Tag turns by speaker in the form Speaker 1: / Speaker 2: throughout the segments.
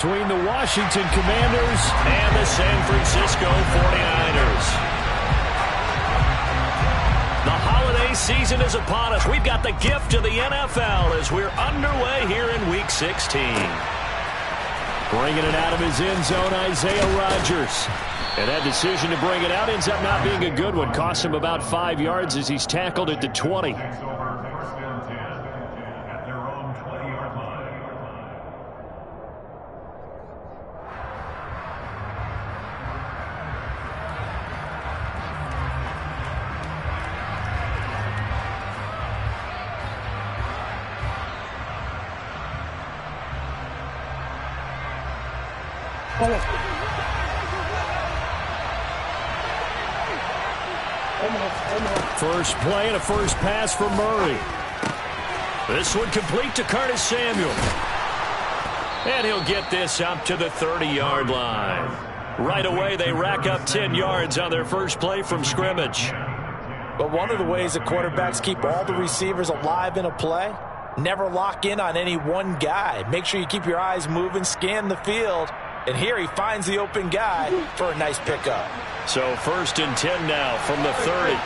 Speaker 1: Between the Washington Commanders and the San Francisco 49ers. The holiday season is upon us. We've got the gift of the NFL as we're underway here in Week 16. Bringing it out of his end zone, Isaiah Rodgers. And that decision to bring it out ends up not being a good one. Cost him about 5 yards as he's tackled at the 20. First play and a first pass for Murray. This one complete to Curtis Samuel. And he'll get this up to the 30-yard line. Right away, they rack up 10 yards on their first play from scrimmage.
Speaker 2: But one of the ways that quarterbacks keep all the receivers alive in a play, never lock in on any one guy. Make sure you keep your eyes moving, scan the field. And here he finds the open guy for a nice pickup.
Speaker 1: So 1st and 10 now from the 30.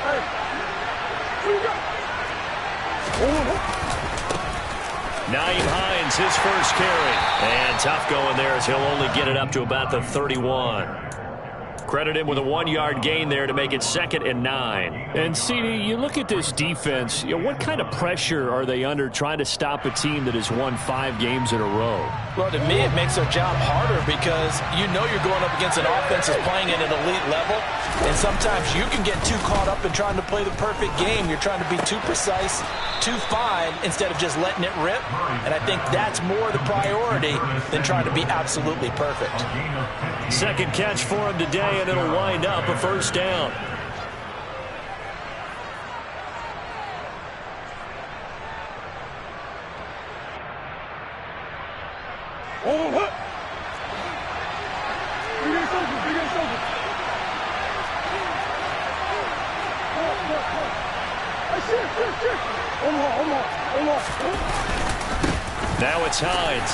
Speaker 1: Nyheim Hines, his first carry. And tough going there as he'll only get it up to about the 31. Credit him with a 1-yard gain there to make it 2nd and 9. And, CD, you look at this defense, what kind of pressure are they under trying to stop a team that has won 5 games in a row?
Speaker 2: Well, to me, it makes their job harder because you know you're going up against an offense that's playing at an elite level, and sometimes you can get too caught up in trying to play the perfect game. You're trying to be too precise, too fine, instead of just letting it rip, and I think that's more the priority than trying to be absolutely perfect.
Speaker 1: Second catch for him today, and it'll wind up a first down. Now it's Hines.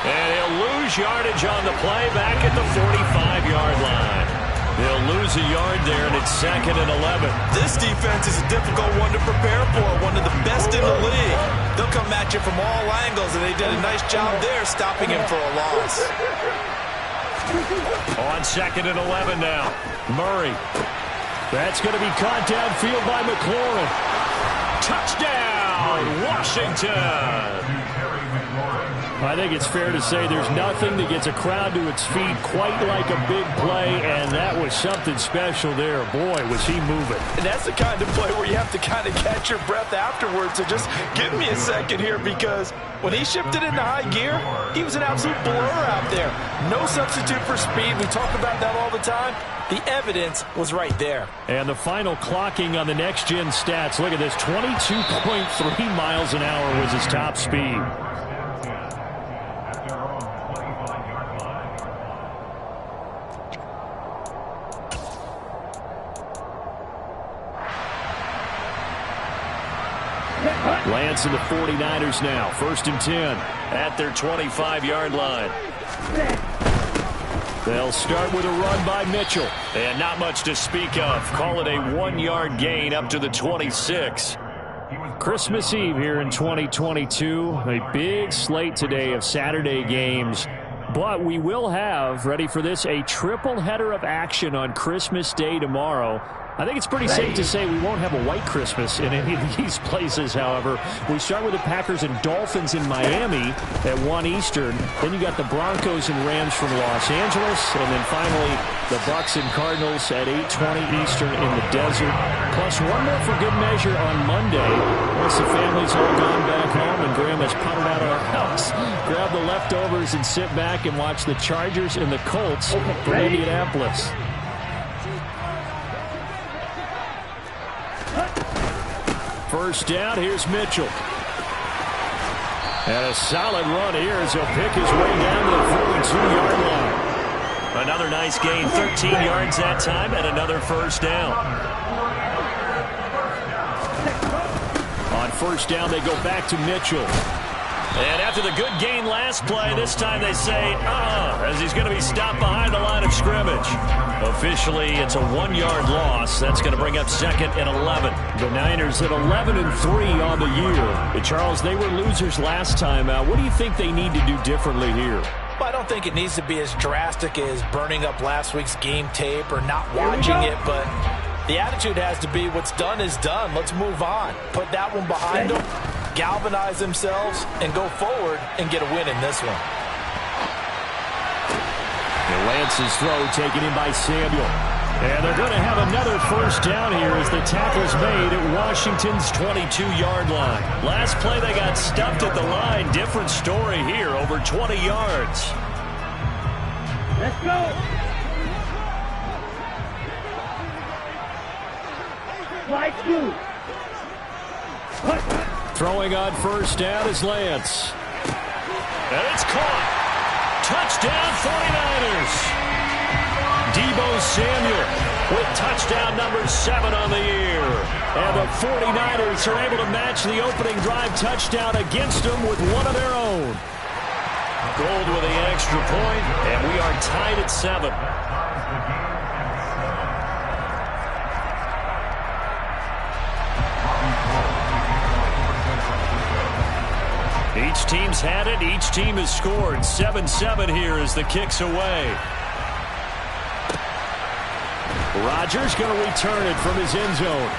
Speaker 1: And he'll lose yardage on the play back at the 45-yard line. They'll lose a yard there, and it's 2nd and 11.
Speaker 2: This defense is a difficult one to prepare for, one of the best in the league. They'll come at you from all angles, and they did a nice job there stopping him for a loss.
Speaker 1: On 2nd and 11 now. Murray. That's going to be caught downfield by McLaurin. Touchdown, Washington! I think it's fair to say there's nothing that gets a crowd to its feet quite like a big play, and that was something special there. Boy, was he moving.
Speaker 2: And that's the kind of play where you have to kind of catch your breath afterwards. So just give me a second here, because when he shifted into high gear, he was an absolute blur out there. No substitute for speed. We talk about that all the time. The evidence was right there.
Speaker 1: And the final clocking on the next-gen stats. Look at this, 22.3 miles an hour was his top speed. Lance and the 49ers now. 1st and 10 at their 25-yard line. They'll start with a run by Mitchell. And not much to speak of. Call it a 1-yard gain up to the 26. Christmas Eve here in 2022. A big slate today of Saturday games. But we will have, ready for this, a triple header of action on Christmas Day tomorrow. I think it's pretty safe to say we won't have a white Christmas in any of these places, however. We start with the Packers and Dolphins in Miami at 1 Eastern. Then you got the Broncos and Rams from Los Angeles. And then finally, the Bucs and Cardinals at 8:20 Eastern in the desert. Plus one more for good measure on Monday. Once the family's all gone back home and Graham has putted out our house, grab the leftovers and sit back and watch the Chargers and the Colts from Indianapolis. First down, here's Mitchell. And a solid run here as he'll pick his way down to the 42-yard line. Another nice gain, 13 yards that time, and another first down. On first down, they go back to Mitchell. And after the good gain last play, this time they say, as he's going to be stopped behind the line of scrimmage. Officially, it's a 1-yard loss. That's going to bring up 2nd and 11. The Niners at 11-3 on the year. Charles, they were losers last time out. What do you think they need to do differently here?
Speaker 2: Well, I don't think it needs to be as drastic as burning up last week's game tape or not watching it, but the attitude has to be what's done is done. Let's move on. Put that one behind them, galvanize themselves, and go forward and get a win in this one.
Speaker 1: Lance's throw taken in by Samuel. And they're going to have another first down here as the tackle's made at Washington's 22-yard line. Last play they got stuffed at the line. Different story here, over 20 yards.
Speaker 3: Let's go. Slide 2.
Speaker 1: Throwing on first down is Lance. And it's caught. Touchdown 49ers. Deebo Samuel with touchdown number 7 on the year. And the 49ers are able to match the opening drive touchdown against them with one of their own. Gold with the extra point, and we are tied at 7. Each team's had it. Each team has scored. 7-7 here as the kick's away. Rodgers going to return it from his end zone.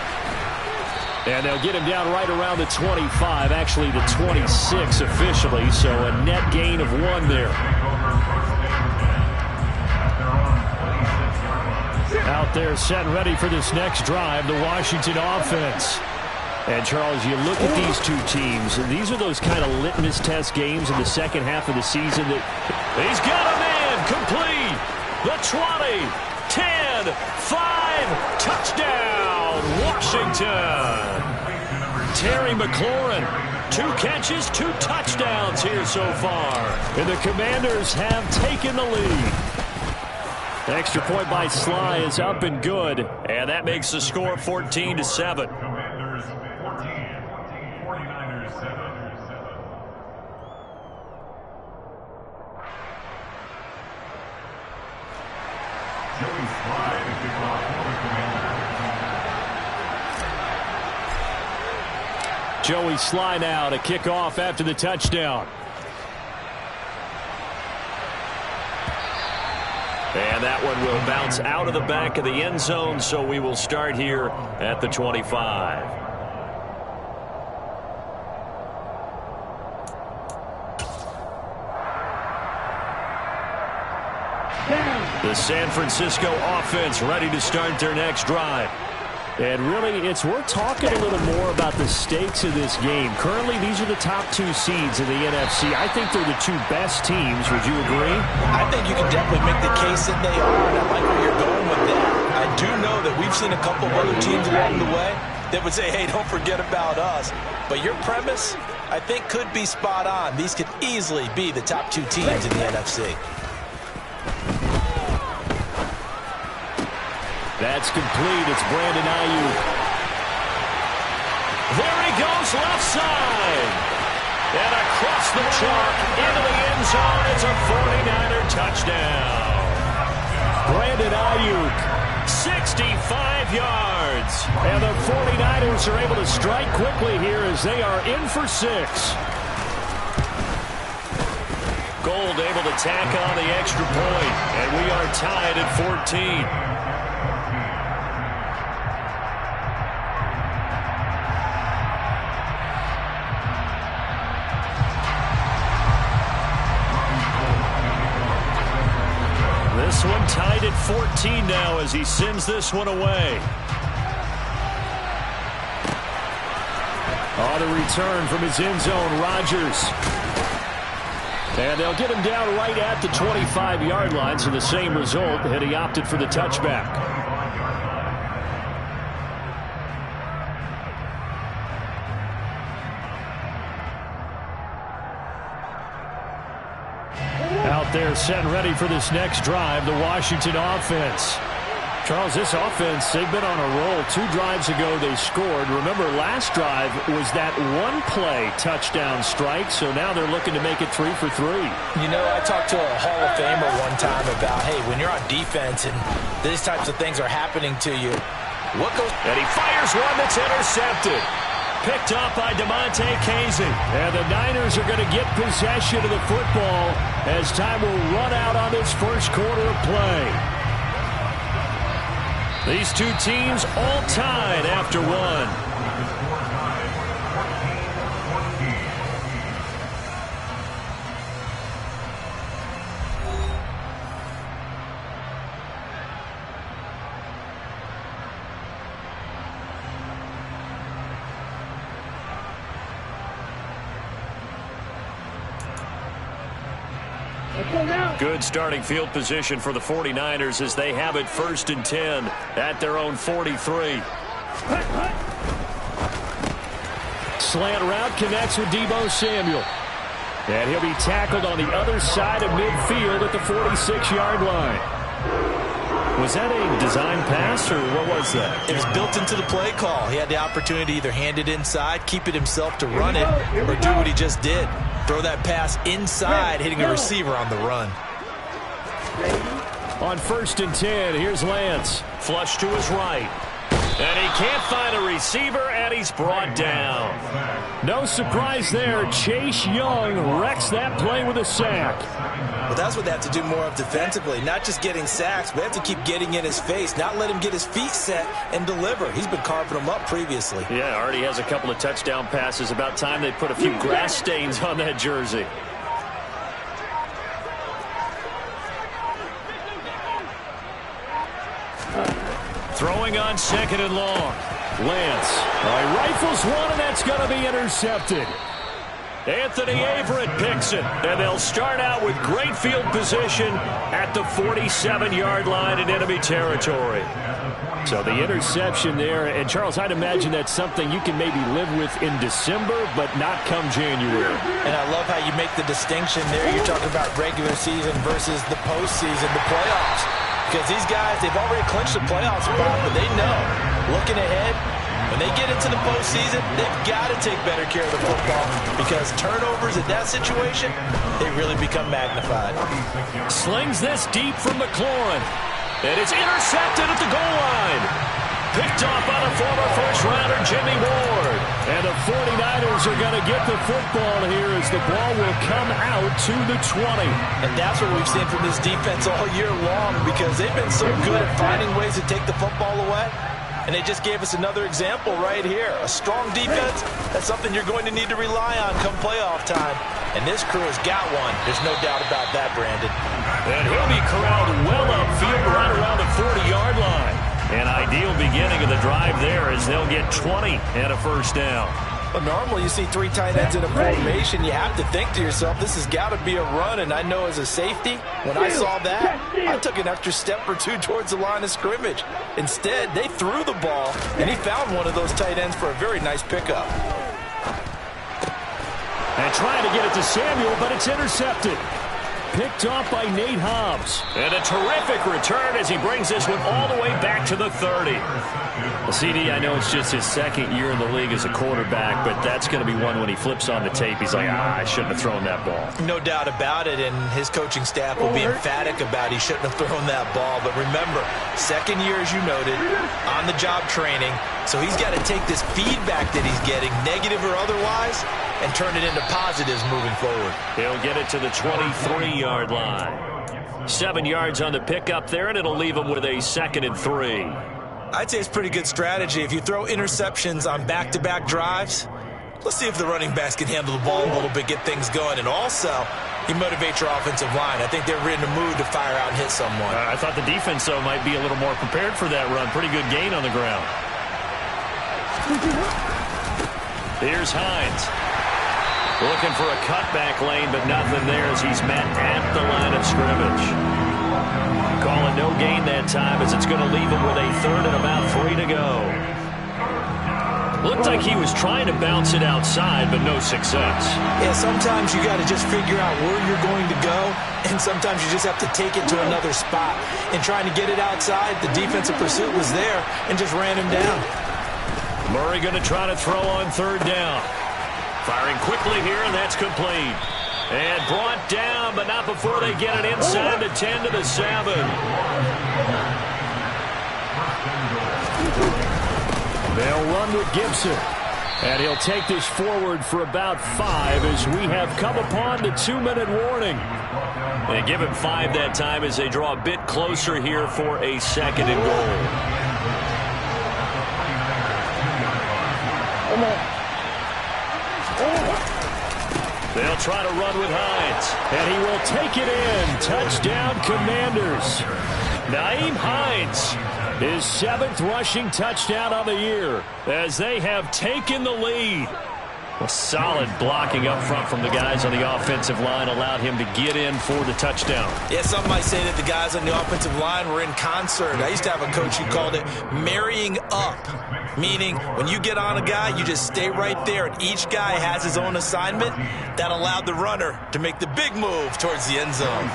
Speaker 1: And they'll get him down right around the 25, actually the 26 officially, so a net gain of 1 there. Out there set and ready for this next drive, the Washington offense. And, Charles, you look at these two teams, and these are those kind of litmus test games in the second half of the season that he's got a man complete. The 20, 10, 5, touchdown, Washington. Terry McLaurin, 2 catches, 2 touchdowns here so far. And the Commanders have taken the lead. Extra point by Sly is up and good. And that makes the score 14-7. Joey Sly now to kick off after the touchdown. And that one will bounce out of the back of the end zone, so we will start here at the 25. The San Francisco offense ready to start their next drive. And really, it's worth talking a little more about the stakes of this game. Currently, these are the top 2 seeds in the NFC. I think they're the 2 best teams. Would you agree?
Speaker 2: I think you can definitely make the case that they are, and I like where you're going with that. I do know that we've seen a couple of other teams along the way that would say, hey, don't forget about us. But your premise, I think, could be spot on. These could easily be the top 2 teams in the NFC.
Speaker 1: That's complete. It's Brandon Ayuk. There he goes, left side. And across the chalk into the end zone. It's a 49er touchdown. Brandon Ayuk, 65 yards. And the 49ers are able to strike quickly here as they are in for 6. Gold able to tack on the extra point. And we are tied at 14. This one tied at 14 now as he sends this one away. On a return from his end zone, Rodgers. And they'll get him down right at the 25-yard line, so the same result, and he opted for the touchback. Out there set and ready for this next drive, the Washington offense. Charles, this offense, they've been on a roll. 2 drives ago they scored. Remember, last drive was that one-play touchdown strike, so now they're looking to make it 3 for 3.
Speaker 2: You know, I talked to a Hall of Famer one time about, hey, when you're on defense and these types of things are happening to you, what goes...
Speaker 1: And he fires one that's intercepted. Picked up by DeMonte Casey. And the Niners are going to get possession of the football as time will run out on this first quarter of play. These two teams all tied after one. Good starting field position for the 49ers as they have it 1st and 10 at their own 43. Slant route connects with Deebo Samuel. And he'll be tackled on the other side of midfield at the 46-yard line. Was that a design pass, or what was that?
Speaker 2: It was built into the play call. He had the opportunity to either hand it inside, keep it himself to run it, or do what he just did. Throw that pass inside, hitting a receiver on the run.
Speaker 1: On 1st and 10, here's Lance. Flush to his right. And he can't find a receiver, and he's brought down. No surprise there. Chase Young wrecks that play with a sack.
Speaker 2: Well, that's what they have to do more of defensively. Not just getting sacks, but they have to keep getting in his face, not let him get his feet set and deliver. He's been carving them up previously.
Speaker 1: Yeah, already has a couple of touchdown passes. About time they put a few grass stains on that jersey. Throwing on 2nd and long. Lance rifles one, and that's going to be intercepted. Anthony Averett picks it, and they'll start out with great field position at the 47-yard line in enemy territory. So the interception there, and Charles, I'd imagine that's something you can maybe live with in December, but not come January.
Speaker 2: And I love how you make the distinction there. You're talking about regular season versus the postseason, the playoffs. Because these guys, they've already clinched the playoff spot, but they know, looking ahead, when they get into the postseason, they've got to take better care of the football because turnovers in that situation, they really become magnified.
Speaker 1: Slings this deep from McLaurin, and it's intercepted at the goal line. Picked off by the former first-rounder Jimmy Ward. And the 49ers are going to get the football here as the ball will come out to the 20.
Speaker 2: And that's what we've seen from this defense all year long because they've been so good at finding ways to take the football away. And they just gave us another example right here. A strong defense, that's something you're going to need to rely on come playoff time. And this crew has got one. There's no doubt about that, Brandon.
Speaker 1: And he'll be corralled well upfield right around the 40-yard line. An ideal beginning of the drive there as they'll get 20 and a first down.
Speaker 2: Well, normally you see 3 tight ends in a formation. You have to think to yourself, this has got to be a run. And I know as a safety, when I saw that, I took an extra step or 2 towards the line of scrimmage. Instead, they threw the ball, and he found one of those tight ends for a very nice pickup.
Speaker 1: And trying to get it to Samuel, but it's intercepted. Picked off by Nate Hobbs. And a terrific return as he brings this one all the way back to the 30. Well, CD, I know it's just his 2nd year in the league as a quarterback, but that's going to be one when he flips on the tape. He's like, I shouldn't have thrown that ball.
Speaker 2: No doubt about it, and his coaching staff will be emphatic about he shouldn't have thrown that ball. But remember, 2nd year, as you noted, on-the-job training. So he's got to take this feedback that he's getting, negative or otherwise, and turn it into positives moving forward.
Speaker 1: He'll get it to the 23-yard line. 7 yards on the pickup there, and it'll leave him with a 2nd and 3.
Speaker 2: I'd say it's pretty good strategy. If you throw interceptions on back-to-back drives, let's see if the running backs can handle the ball a little bit, get things going. And also, you motivate your offensive line. I think they're in the mood to fire out and hit someone.
Speaker 1: I thought the defense, though, might be a little more prepared for that run. Pretty good gain on the ground. Here's Hines. Looking for a cutback lane, but nothing there as he's met at the line of scrimmage. Calling no gain that time as it's going to leave him with a 3rd and about 3 to go. Looked like he was trying to bounce it outside, but no success.
Speaker 2: Yeah, sometimes you got to just figure out where you're going to go, and sometimes you just have to take it to another spot. And trying to get it outside, the defensive pursuit was there and just ran him down.
Speaker 1: Murray going to try to throw on third down. Firing quickly here, and that's complete. And brought down, but not before they get it inside the 10 to the 7. They'll run with Gibson. And he'll take this forward for about 5 as we have come upon the 2-minute warning. They give him 5 that time as they draw a bit closer here for a 2nd and goal. They'll try to run with Hines. And he will take it in. Touchdown, Commanders. Nyheim Hines. His 7th rushing touchdown of the year as they have taken the lead. A solid blocking up front from the guys on the offensive line allowed him to get in for the touchdown.
Speaker 2: Yeah, some might say that the guys on the offensive line were in concert. I used to have a coach who called it marrying up, meaning when you get on a guy, you just stay right there, and each guy has his own assignment. That allowed the runner to make the big move towards the end zone.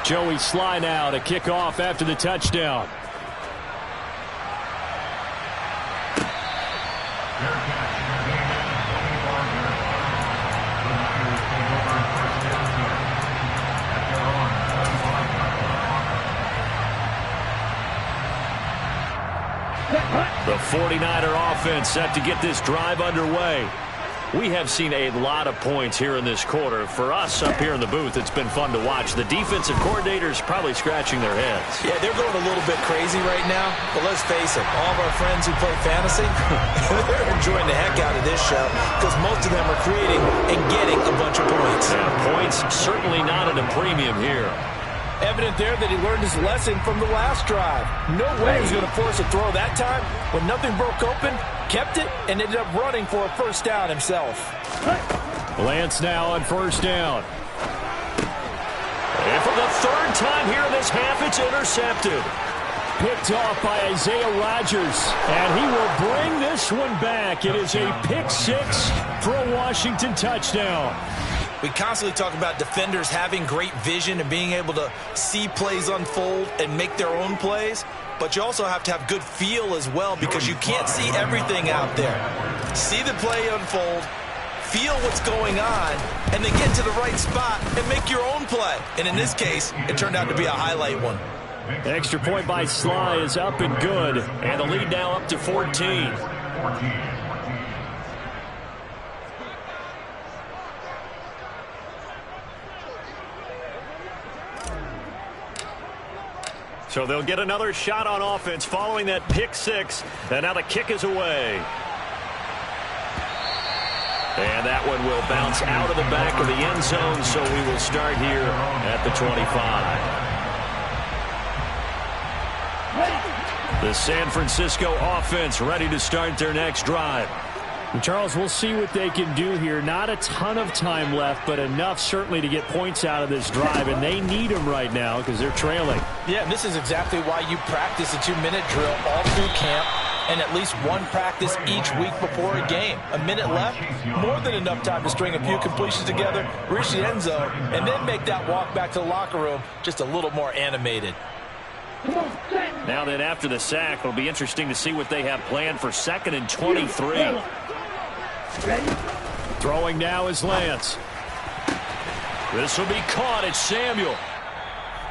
Speaker 1: Joey Sly now to kick off after the touchdown. The 49er offense set to get this drive underway. We have seen a lot of points here in this quarter. For us up here in the booth, it's been fun to watch. The defensive coordinators probably scratching their heads.
Speaker 2: Yeah, they're going a little bit crazy right now. But let's face it, all of our friends who play fantasy, they're enjoying the heck out of this show because most of them are creating and getting a bunch of points.
Speaker 1: Yeah, points certainly not at a premium here.
Speaker 2: Evident there that he learned his lesson from the last drive. No way he was going to force a throw that time. When nothing broke open, kept it, and ended up running for a first down himself.
Speaker 1: Lance now on first down. And for the 3rd time here in this half, it's intercepted. Picked off by Isaiah Rodgers, and he will bring this one back. It is a pick 6 for a Washington touchdown.
Speaker 2: We constantly talk about defenders having great vision and being able to see plays unfold and make their own plays. But you also have to have good feel as well because you can't see everything out there. See the play unfold, feel what's going on, and then get to the right spot and make your own play. And in this case, it turned out to be a highlight one.
Speaker 1: Extra point by Sly is up and good, and the lead now up to 14. So they'll get another shot on offense following that pick 6, and now the kick is away. And that one will bounce out of the back of the end zone, so we will start here at the 25. The San Francisco offense ready to start their next drive. And Charles, we'll see what they can do here. Not a ton of time left, but enough certainly to get points out of this drive, and they need them right now because they're trailing.
Speaker 2: Yeah, and this is exactly why you practice a 2-minute drill all through camp and at least one practice each week before a game. A minute left, more than enough time to string a few completions together, reach the end zone, and then make that walk back to the locker room just a little more animated.
Speaker 1: Now then, after the sack, it'll be interesting to see what they have planned for 2nd and 23. Throwing now is Lance. This will be caught. It's Samuel.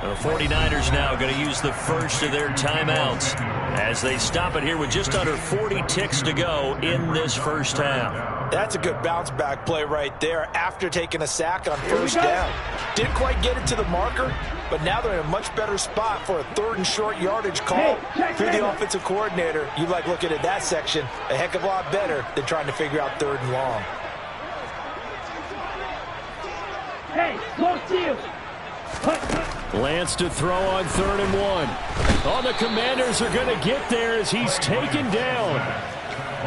Speaker 1: The 49ers now going to use the first of their timeouts as they stop it here with just under 40 ticks to go in this first half.
Speaker 2: That's a good bounce-back play right there after taking a sack on first down. Didn't quite get it to the marker, but now they're in a much better spot for a 3rd and short yardage call through the offensive coordinator. You like looking at that section a heck of a lot better than trying to figure out 3rd and long.
Speaker 3: Hey, close to you.
Speaker 1: Lance to throw on 3rd and 1. Oh, the Commanders are going to get there as he's taken down.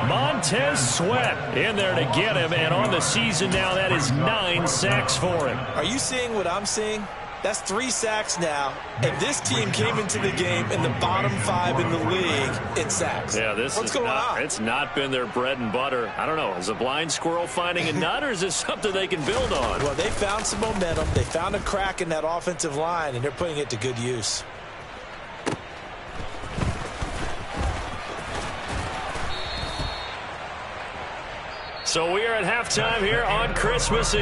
Speaker 1: Montez Sweat in there to get him, and on the season now, that is 9 sacks for him.
Speaker 2: Are you seeing what I'm seeing? That's 3 sacks now, and this team came into the game in the bottom 5 in the league in sacks.
Speaker 1: Yeah, What's going on? It's not been their bread and butter. I don't know. Is a blind squirrel finding a nut, or is this something they can build on?
Speaker 2: Well, they found some momentum. They found a crack in that offensive line, and they're putting it to good use.
Speaker 1: So we are at halftime here on Christmas Eve.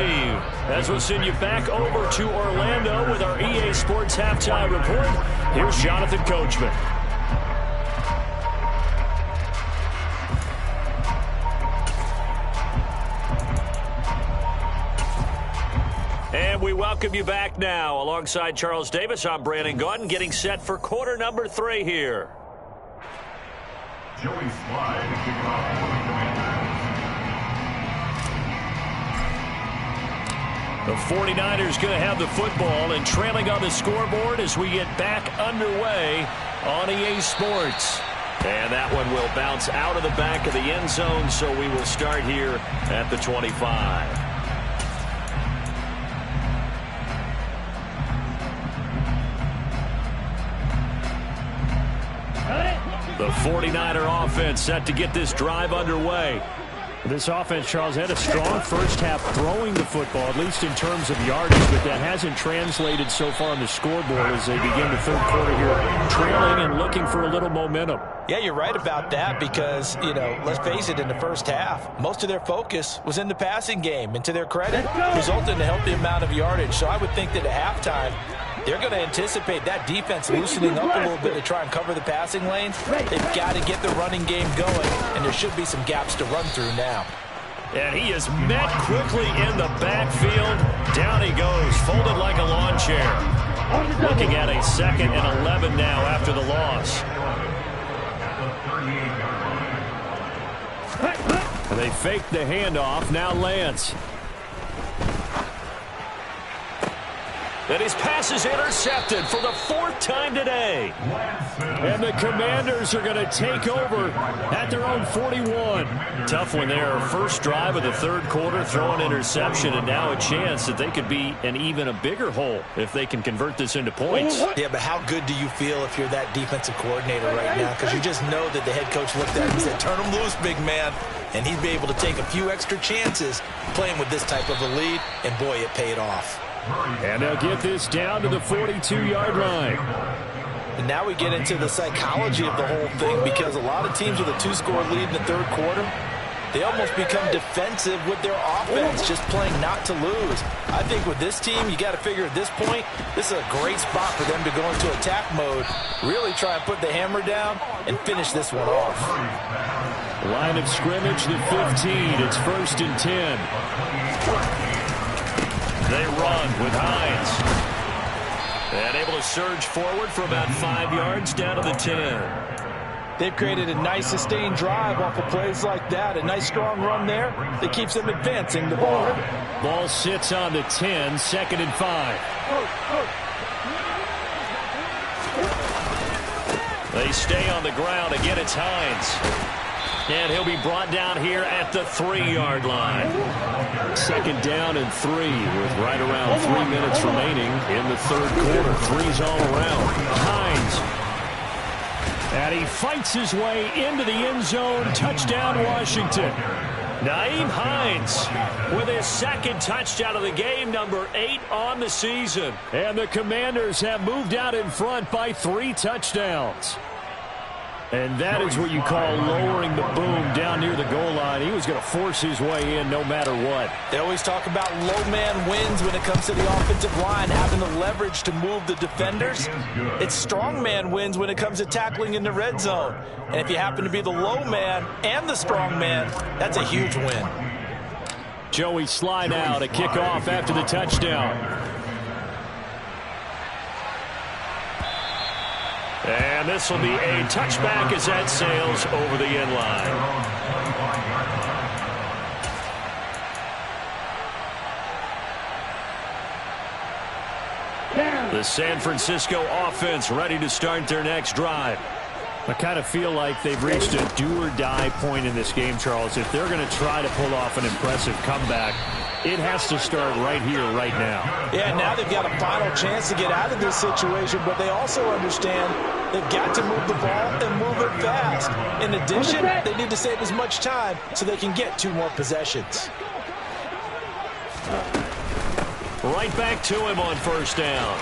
Speaker 1: As we'll send you back over to Orlando with our EA Sports Halftime Report, here's Jonathan Coachman. And we welcome you back now. Alongside Charles Davis, I'm Brandon Gaudin, getting set for quarter number 3 here.
Speaker 4: Joey Slye to kick off for the Commanders.
Speaker 1: The 49ers going to have the football and trailing on the scoreboard as we get back underway on EA Sports. And that one will bounce out of the back of the end zone, so we will start here at the 25. The 49er offense set to get this drive underway. This offense, Charles, had a strong first half throwing the football, at least in terms of yardage, but that hasn't translated so far on the scoreboard as they begin the third quarter here, trailing and looking for a little momentum.
Speaker 2: Yeah, you're right about that because, you know, let's face it, in the first half, most of their focus was in the passing game, and to their credit, resulted in a healthy amount of yardage. So I would think that at halftime, they're going to anticipate that defense loosening up a little bit to try and cover the passing lanes. They've got to get the running game going, and there should be some gaps to run through now.
Speaker 1: And he is met quickly in the backfield. Down he goes, folded like a lawn chair. Looking at a 2nd and 11 now after the loss. They fake the handoff. Now Lance. And his pass is intercepted for the 4th time today. And the Commanders are going to take over at their own 41. Tough one there. First drive of the third quarter, throw an interception, and now a chance that they could be in even a bigger hole if they can convert this into points.
Speaker 2: Yeah, but how good do you feel if you're that defensive coordinator right now? Because you just know that the head coach looked at him and said, turn him loose, big man. And he'd be able to take a few extra chances playing with this type of a lead, and boy, it paid off.
Speaker 1: And they'll get this down to the 42-yard line.
Speaker 2: And now we get into the psychology of the whole thing, because a lot of teams with a 2-score lead in the third quarter, they almost become defensive with their offense, just playing not to lose. I think with this team, you got to figure at this point, this is a great spot for them to go into attack mode, really try and put the hammer down and finish this one off.
Speaker 1: Line of scrimmage, the 15. It's 1st and 10. They run with Hines. And able to surge forward for about 5 yards down to the 10.
Speaker 2: They've created a nice sustained drive off of plays like that. A nice strong run there that keeps them advancing the ball.
Speaker 1: Ball sits on the 10, 2nd and 5. They stay on the ground. Again, it's Hines. And he'll be brought down here at the 3-yard line. 2nd down and 3 with right around 3 minutes remaining in the third quarter. 3's all around. Hines. And he fights his way into the end zone. Touchdown, Washington. Nyheim Hines with his 2nd touchdown of the game, number 8 on the season. And the Commanders have moved out in front by 3 touchdowns. And that is what you call lowering the boom down near the goal line. He was going to force his way in no matter what.
Speaker 2: They always talk about low man wins when it comes to the offensive line, having the leverage to move the defenders. It's strong man wins when it comes to tackling in the red zone. And if you happen to be the low man and the strong man, that's a huge win.
Speaker 1: Joey Slye now to kick off after the touchdown. And this will be a touchback as that sails over the end line. The San Francisco offense ready to start their next drive. I kind of feel like they've reached a do-or-die point in this game, Charles. If they're going to try to pull off an impressive comeback, it has to start right here, right now.
Speaker 2: Yeah, now they've got a final chance to get out of this situation, but they also understand they've got to move the ball and move it fast. In addition, they need to save as much time so they can get 2 more possessions.
Speaker 1: Right back to him on first down.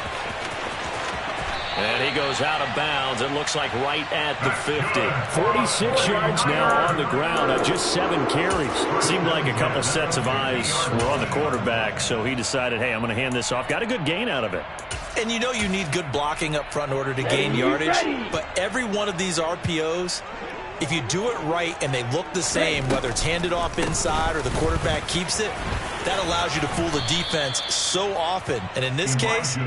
Speaker 1: And he goes out of bounds. It looks like right at the 50. 46 yards now on the ground. Just 7 carries. Seemed like a couple sets of eyes were on the quarterback, so he decided, hey, I'm going to hand this off. Got a good gain out of it.
Speaker 2: And you know you need good blocking up front in order to gain yardage. But every one of these RPOs, if you do it right and they look the same, whether it's handed off inside or the quarterback keeps it, that allows you to fool the defense so often. And in this case,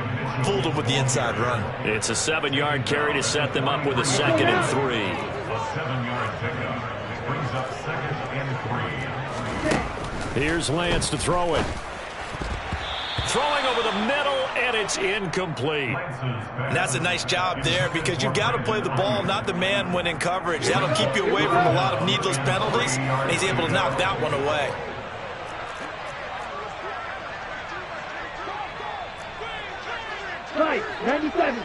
Speaker 2: fooled them with the inside run.
Speaker 1: It's a 7-yard carry to set them up with a 2nd and 3.
Speaker 4: A 7-yard pickup brings up 2nd and 3.
Speaker 1: Here's Lance to throw it. Throwing over the middle, and it's incomplete.
Speaker 2: And that's a nice job there because you've got to play the ball, not the man when in coverage. That'll keep you away from a lot of needless penalties, and he's able to knock that one away.
Speaker 3: Right, 97.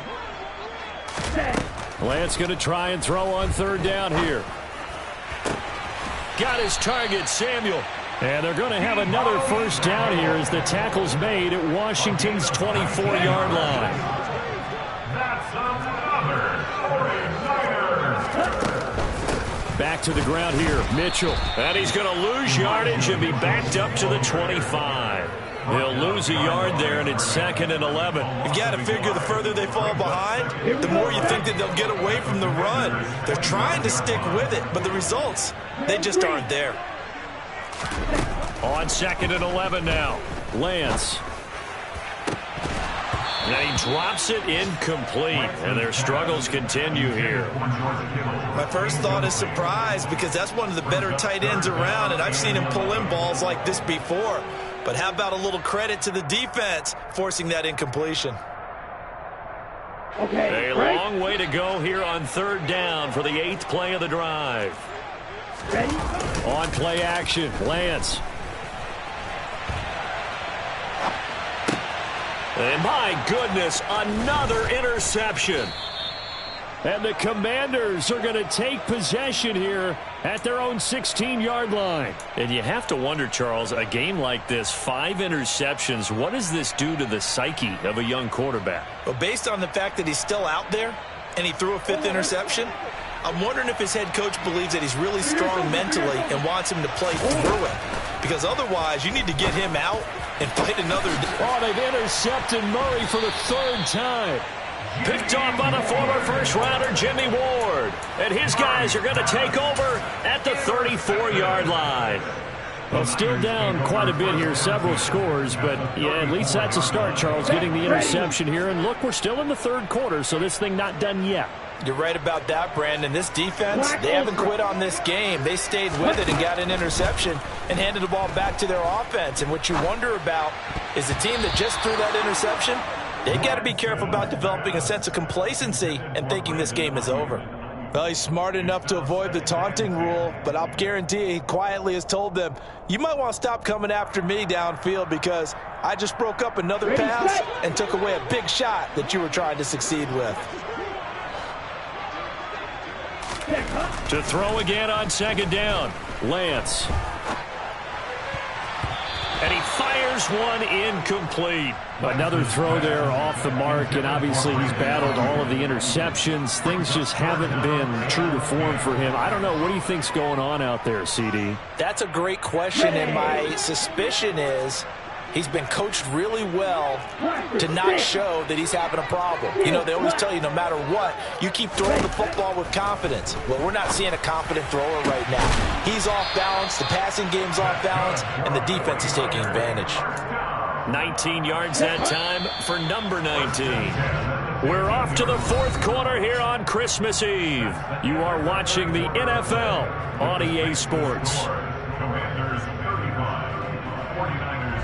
Speaker 1: Lance going to try and throw on 3rd down here. Got his target, Samuel. And they're going to have another first down here as the tackle's made at Washington's 24-yard line.
Speaker 4: That's another 49ers.
Speaker 1: Back to the ground here, Mitchell. And he's going to lose yardage and be backed up to the 25. They'll lose a yard there, and it's 2nd and 11.
Speaker 2: You've got to figure the further they fall behind, the more you think that they'll get away from the run. They're trying to stick with it, but the results, they just aren't there.
Speaker 1: On 2nd and 11 now. Lance. And he drops it incomplete, and their struggles continue here.
Speaker 2: My first thought is surprise because that's one of the better tight ends around, and I've seen him pull in balls like this before. But how about a little credit to the defense forcing that incompletion?
Speaker 3: Okay,
Speaker 1: a long way to go here on 3rd down for the 8th play of the drive.
Speaker 3: Ready?
Speaker 1: On play action, Lance. And my goodness, another interception. And the Commanders are going to take possession here at their own 16-yard line. And you have to wonder, Charles, a game like this, 5 interceptions, what does this do to the psyche of a young quarterback?
Speaker 2: Well, based on the fact that he's still out there and he threw a 5th interception, I'm wondering if his head coach believes that he's really strong mentally and wants him to play through it. Because otherwise, you need to get him out and fight another.
Speaker 1: Oh, they've intercepted Murray for the 3rd time. Picked off by the former first-rounder Jimmy Ward. And his guys are going to take over at the 34-yard line. Well, still down quite a bit here, several scores, but yeah, at least that's a start, Charles, getting the interception here. And look, we're still in the 3rd quarter, so this thing not done yet.
Speaker 2: You're right about that, Brandon. This defense, they haven't quit on this game. They stayed with it and got an interception and handed the ball back to their offense. And what you wonder about is the team that just threw that interception, they got to be careful about developing a sense of complacency and thinking this game is over. Well, he's smart enough to avoid the taunting rule, but I'll guarantee he quietly has told them, you might want to stop coming after me downfield because I just broke up another pass and took away a big shot that you were trying to succeed with.
Speaker 1: To throw again on 2nd down, Lance. And he fires one incomplete. Another throw there off the mark, and obviously he's battled all of the interceptions. Things just haven't been true to form for him. I don't know. What do you think's going on out there, CD?
Speaker 2: That's a great question, and my suspicion is he's been coached really well to not show that he's having a problem. You know, they always tell you no matter what, you keep throwing the football with confidence. Well, we're not seeing a confident thrower right now. He's off balance, the passing game's off balance, and the defense is taking advantage.
Speaker 1: 19 yards that time for number 19. We're off to the 4th quarter here on Christmas Eve. You are watching the NFL on EA Sports.
Speaker 4: Commanders 35, 49ers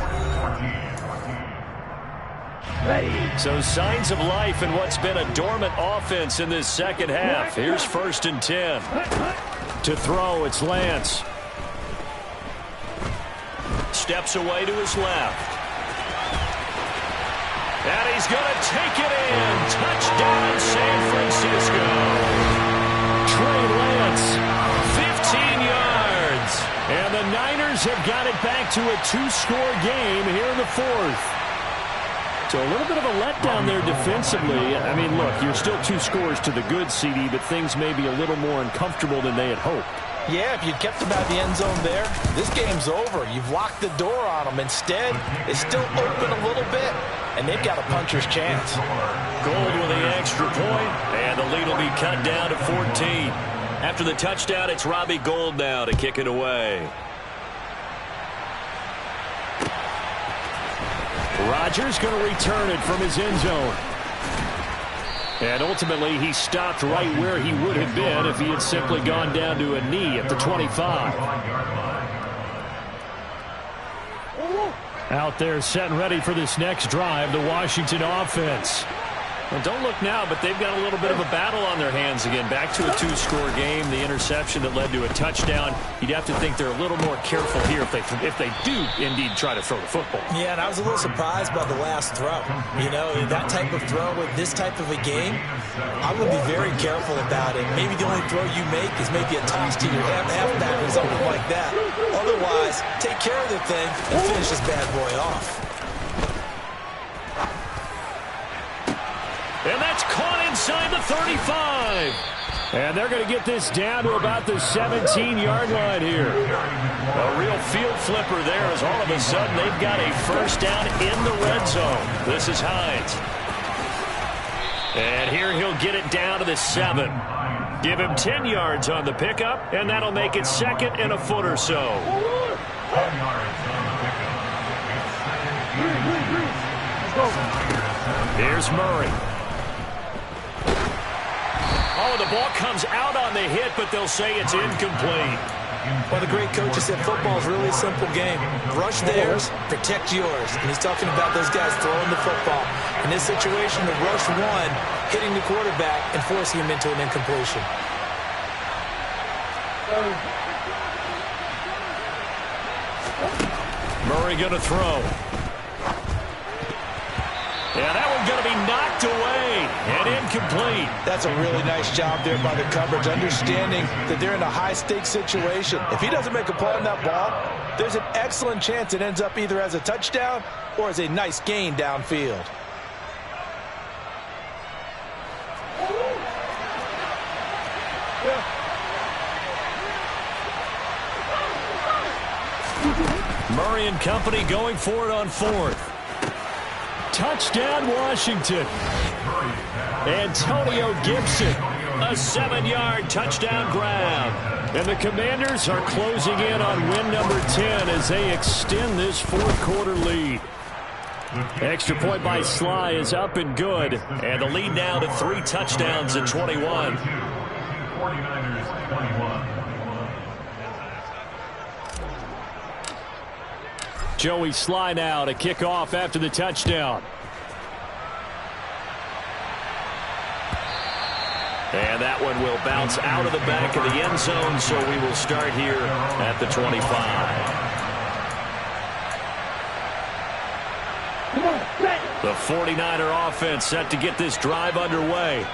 Speaker 4: 14.
Speaker 1: So signs of life in what's been a dormant offense in this 2nd half. Here's 1st and 10. To throw, it's Lance. steps away to his left. And he's going to take it in. Touchdown, San Francisco. Trey Lance, 15 yards. And the Niners have got it back to a 2-score game here in the fourth. So a little bit of a letdown there defensively. I mean, look, you're still 2 scores to the good, CD, but things may be a little more uncomfortable than they had hoped. Yeah, if you'd kept them out of the end zone there, this game's over. You've locked the door on them. Instead, it's still open a little bit, and they've got a puncher's chance. Gold with the extra point, and the lead will be cut down to 14. After the touchdown, it's Robbie Gould now to kick it away. Rodgers going to return it from his end zone. And ultimately, he stopped right where he would have been if he had simply gone down to a knee at the 25. Out there set and ready for this next drive, the Washington offense. Well, don't look now, but they've got a little bit of a battle on their hands again. Back to a 2-score game, the interception that led to a touchdown. You'd have to think they're a little more careful here if they do indeed try to throw the football. Yeah, and I was a little surprised by the last throw. You know, that type of throw with this type of a game, I would be very careful about it. Maybe the only throw you make is maybe a toss to your halfback or something like that. Otherwise, take care of the thing and finish this bad boy off. And that's caught inside the 35. And they're going to get this down to about the 17-yard line here. A real field flipper there as all of a sudden they've got a first down in the red zone. This is Hines. And here he'll get it down to the 7. Give him 10 yards on the pickup, and that'll make it 2nd and a foot or so.
Speaker 4: 10 yards on the pickup.
Speaker 1: Here's Murray. Oh, the ball comes out on the hit, but they'll say it's incomplete. Well, the great coaches said football is really a simple game. Rush theirs, protect yours. And he's talking about those guys throwing the football. In this situation, the rush one, hitting the quarterback and forcing him into an incompletion. Murray going to throw. Yeah, that one's going to be knocked away and incomplete. That's a really nice job there by the coverage, understanding that they're in a high-stakes situation. If he doesn't make a play on that ball, there's an excellent chance it ends up either as a touchdown or as a nice gain downfield. Murray and company going for it on 4th. Touchdown, Washington. Antonio Gibson, a 7-yard touchdown grab. And the Commanders are closing in on win number 10 as they extend this 4th-quarter lead. Extra point by Sly is up and good. And the lead now to 3 touchdowns at 21.
Speaker 4: 49ers 21.
Speaker 1: Joey Sly now to kick off after the touchdown. And that one will bounce out of the back of the end zone, so we will start here at the 25. The 49er offense set to get this drive underway.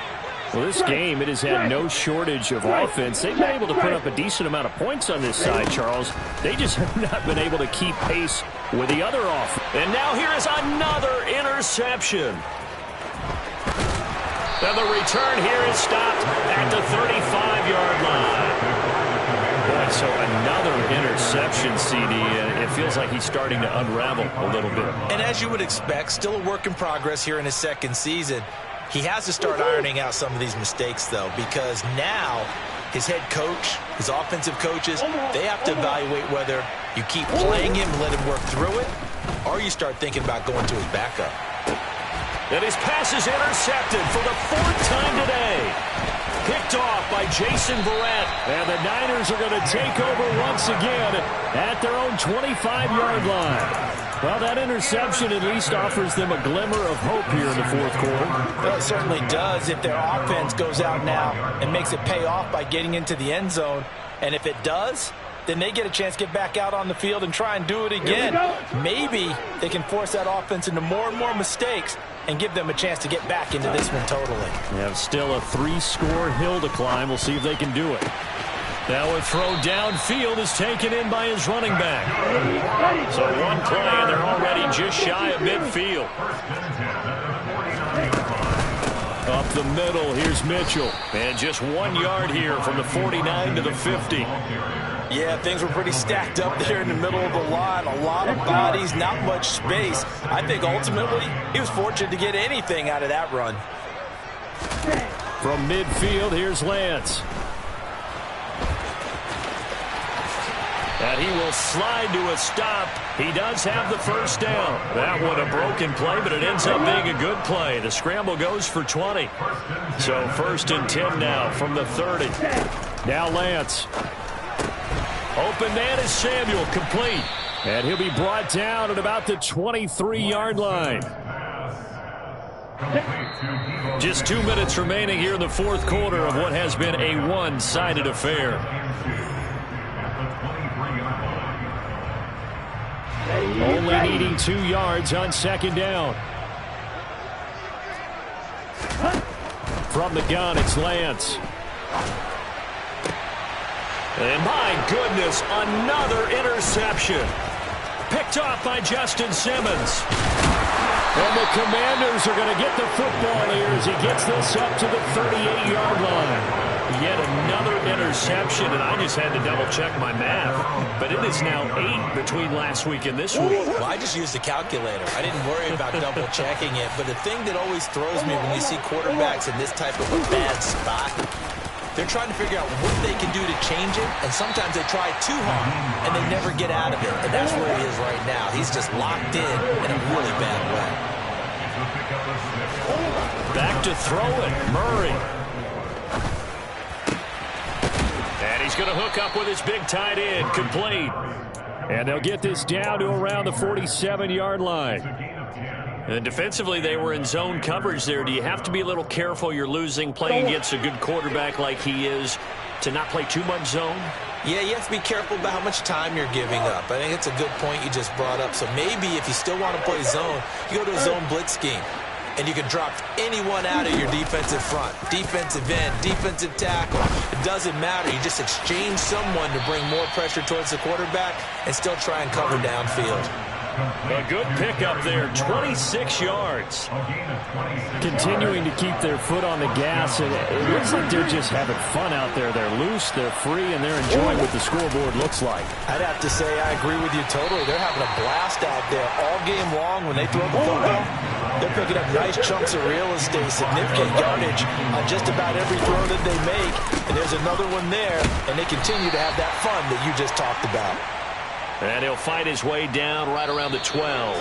Speaker 1: Well, this game, it has had no shortage of offense. They've been able to put up a decent amount of points on this side, Charles. They just have not been able to keep pace with the other offense. And now here is another interception. And the return here is stopped at the 35-yard line. Boy, so another interception, CD. It feels like he's starting to unravel a little bit. And as you would expect, still a work in progress here in his 2nd season. He has to start ironing out some of these mistakes, though, because now his head coach, his offensive coaches, they have to evaluate whether you keep playing him and let him work through it, or you start thinking about going to his backup. And his pass is intercepted for the 4th time today. Picked off by Jason Verrett. And the Niners are going to take over once again at their own 25-yard line. Well, that interception at least offers them a glimmer of hope here in the 4th quarter. Well, it certainly does if their offense goes out now and makes it pay off by getting into the end zone. And if it does,
Speaker 2: then they get a chance to get back out on the field and try and do it again. Maybe they can force that offense into more and more mistakes and give them a chance to get back into this one totally.
Speaker 1: They have still a 3-score hill to climb. We'll see if they can do it. Now a throw downfield is taken in by his running back. So one play, and they're already just shy of midfield. Up the middle, here's Mitchell. And just 1 yard here from the 49 to the 50.
Speaker 2: Yeah, things were pretty stacked up there in the middle of the line. A lot of bodies, not much space. I think ultimately he was fortunate to get anything out of that run.
Speaker 1: From midfield, here's Lance. And he will slide to a stop. He does have the first down. That one a broken play, but it ends up being a good play. The scramble goes for 20. So 1st and 10 now from the 30. Now Lance. Open man is Samuel, complete. And he'll be brought down at about the 23-yard line. Just 2 minutes remaining here in the 4th quarter of what has been a one-sided affair. Only needing 2 yards on 2nd down. From the gun, it's Lance. And my goodness, another interception. Picked off by Justin Simmons. And the Commanders are going to get the football here as he gets this up to the 38-yard line. Yet another interception, and I just had to double-check my math. But it is now 8 between last week and this week.
Speaker 2: Well, I just used the calculator. I didn't worry about double-checking it. But the thing that always throws me when you see quarterbacks in this type of a bad spot, they're trying to figure out what they can do to change it, and sometimes they try too hard, and they never get out of it. And that's where he is right now. He's just locked in a really bad way.
Speaker 1: Back to throw it, Murray. And he's going to hook up with his big tight end, complete. And they'll get this down to around the 47-yard line. And defensively, they were in zone coverage there. Do you have to be a little careful you're losing playing against a good quarterback like he is to not play too much zone?
Speaker 2: Yeah, you have to be careful about how much time you're giving up. I think it's a good point you just brought up. So maybe if you still want to play zone, you go to a zone blitz scheme. And you can drop anyone out of your defensive front. Defensive end, defensive tackle. It doesn't matter. You just exchange someone to bring more pressure towards the quarterback and still try and cover downfield.
Speaker 1: A good pickup there, 26 yards. Continuing to keep their foot on the gas, and it looks like they're just having fun out there. They're loose, they're free, and they're enjoying what the scoreboard looks like.
Speaker 2: I'd have to say I agree with you totally. They're having a blast out there all game long when they throw the football. They're picking up nice chunks of real estate, significant yardage on just about every throw that they make. And there's another one there, and they continue to have that fun that you just talked about.
Speaker 1: And he'll fight his way down right around the 12.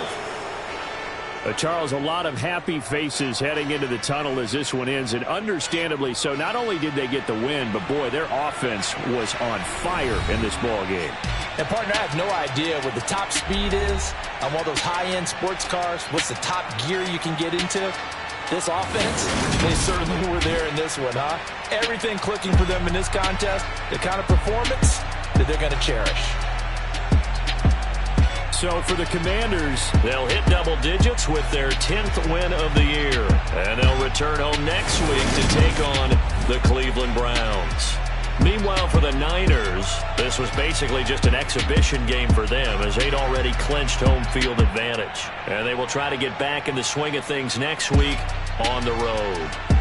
Speaker 1: Charles, a lot of happy faces heading into the tunnel as this one ends, and understandably so. Not only did they get the win, but boy, their offense was on fire in this ball game.
Speaker 2: And partner, I have no idea what the top speed is on one of those high-end sports cars. What's the top gear you can get into? This offense, they certainly were there in this one, huh? Everything clicking for them in this contest, the kind of performance that they're going to cherish.
Speaker 1: So for the Commanders, they'll hit double digits with their 10th win of the year. And they'll return home next week to take on the Cleveland Browns. Meanwhile, for the Niners, this was basically just an exhibition game for them as they'd already clinched home field advantage. And they will try to get back in the swing of things next week on the road.